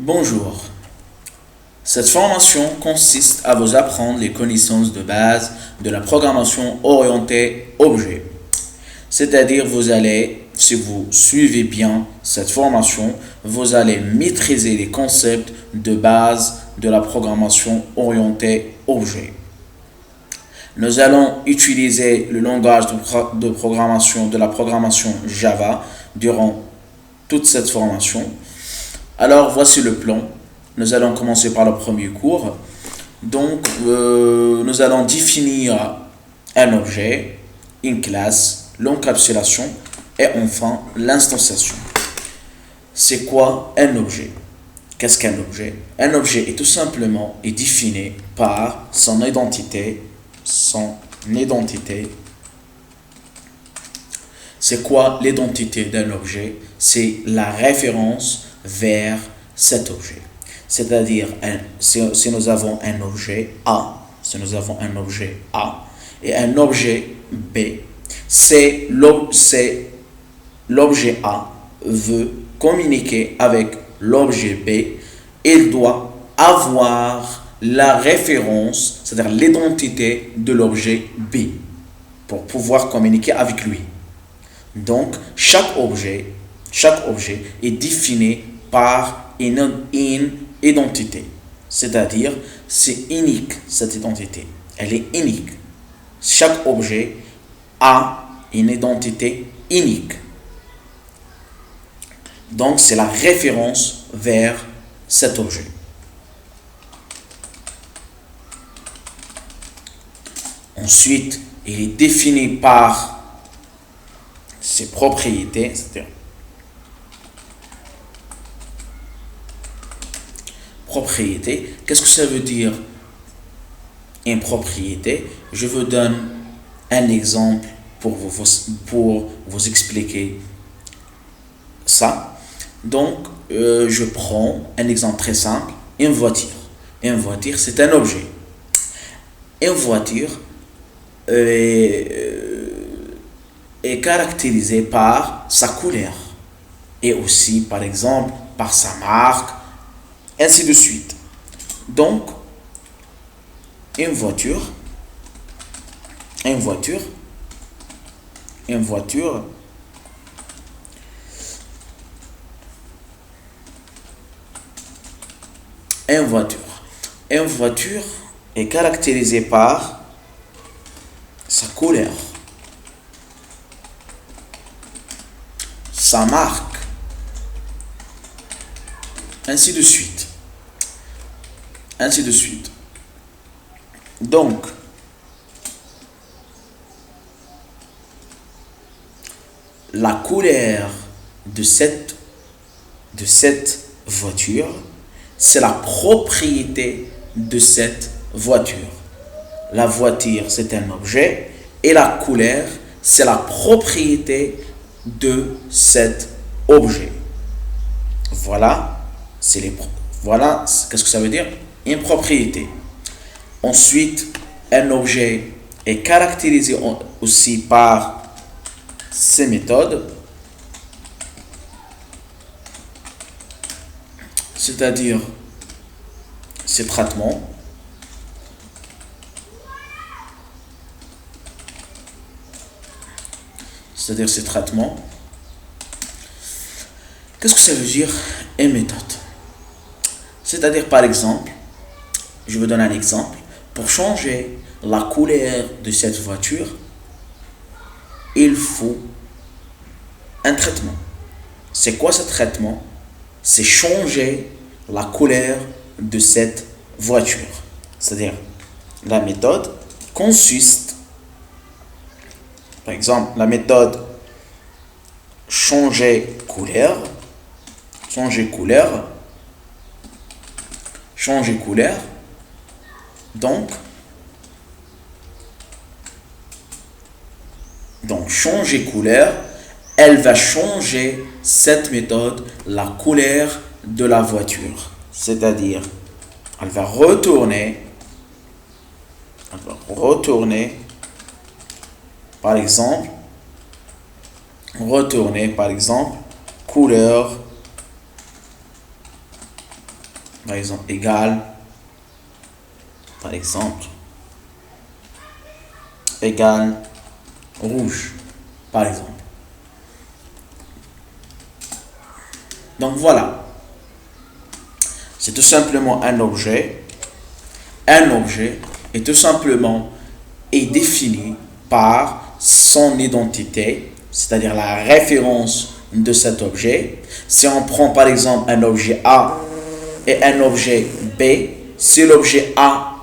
Bonjour. Cette formation consiste à vous apprendre les connaissances de base de la programmation orientée objet. C'est-à-dire, si vous suivez bien cette formation, vous allez maîtriser les concepts de base de la programmation orientée objet. Nous allons utiliser le langage de programmation de la programmation Java durant toute cette formation. Alors, voici le plan. Nous allons commencer par le premier cours. Donc, nous allons définir un objet, une classe, l'encapsulation et enfin l'instanciation. C'est quoi un objet? Qu'est-ce qu'un objet? Un objet est tout simplement défini par son identité. C'est quoi l'identité d'un objet? C'est la référence vers cet objet. C'est-à-dire, si nous avons un objet A, et un objet B, c'est l'objet A veut communiquer avec l'objet B, il doit avoir la référence, c'est-à-dire l'identité de l'objet B, pour pouvoir communiquer avec lui. Donc, chaque objet est défini par une identité. C'est-à-dire, c'est unique, cette identité. Elle est unique. Chaque objet a une identité unique. Donc, c'est la référence vers cet objet. Ensuite, il est défini par ses propriétés, c'est-à-dire propriété. Qu'est-ce que ça veut dire une propriété? Je vous donne un exemple pour vous expliquer ça. Donc, je prends un exemple très simple, une voiture. Une voiture, c'est un objet. Une voiture est caractérisée par sa couleur et aussi, par exemple, par sa marque, ainsi de suite. Donc, une voiture, est caractérisée par sa couleur, sa marque, ainsi de suite. Donc, la couleur de cette voiture, c'est la propriété de cette voiture. La voiture, c'est un objet et la couleur, c'est la propriété de cet objet. Voilà, qu'est-ce que ça veut dire? Une propriété. Ensuite, un objet est caractérisé aussi par ces méthodes, c'est-à-dire ces traitements. Qu'est-ce que ça veut dire une méthode? C'est-à-dire, par exemple, je vous donne un exemple. Pour changer la couleur de cette voiture, il faut un traitement. C'est quoi ce traitement? C'est changer la couleur de cette voiture. C'est-à-dire, la méthode consiste, par exemple, la méthode changer couleur. Donc, changer couleur, elle va changer cette méthode, la couleur de la voiture. C'est-à-dire, elle va retourner, par exemple, couleur par exemple, égale, par exemple, égale rouge, par exemple. Donc voilà, c'est tout simplement un objet. Un objet est tout simplement défini par son identité, c'est-à-dire la référence de cet objet. Si on prend par exemple un objet A et un objet B, si l'objet A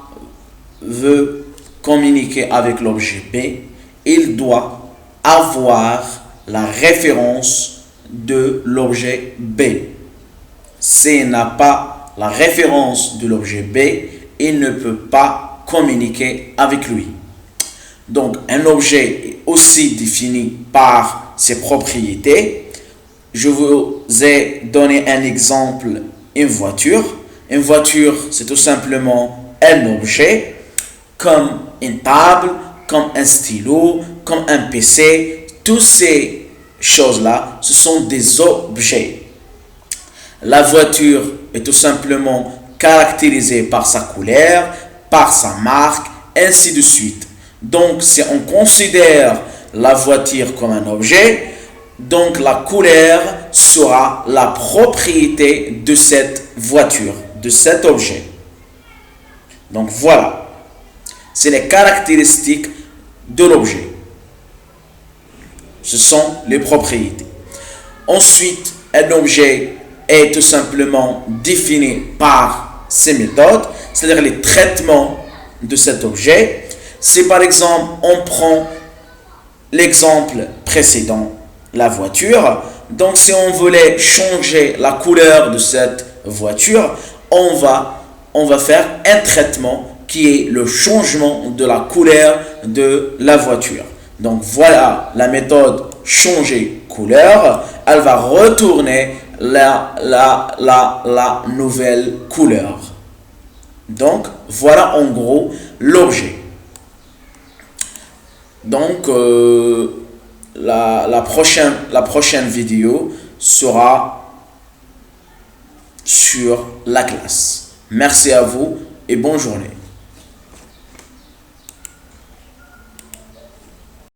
veut communiquer avec l'objet B, il doit avoir la référence de l'objet B. S'il n'a pas la référence de l'objet B, il ne peut pas communiquer avec lui. Donc, un objet est aussi défini par ses propriétés. Je vous ai donné un exemple, une voiture. Une voiture, c'est tout simplement un objet, comme une table, comme un stylo, comme un PC. Toutes ces choses-là, ce sont des objets. La voiture est tout simplement caractérisée par sa couleur, par sa marque, ainsi de suite. Donc, si on considère la voiture comme un objet, donc la couleur sera la propriété de cette voiture, de cet objet. Donc voilà, c'est les caractéristiques de l'objet. Ce sont les propriétés. Ensuite, un objet est tout simplement défini par ses méthodes, c'est-à-dire les traitements de cet objet. Si par exemple on prend l'exemple précédent, la voiture, donc si on voulait changer la couleur de cette voiture, on va faire un traitement qui est le changement de la couleur de la voiture. Donc voilà la méthode changer couleur, elle va retourner la nouvelle couleur. Donc voilà en gros l'objet. Donc la prochaine vidéo sera sur la classe. Merci à vous et bonne journée.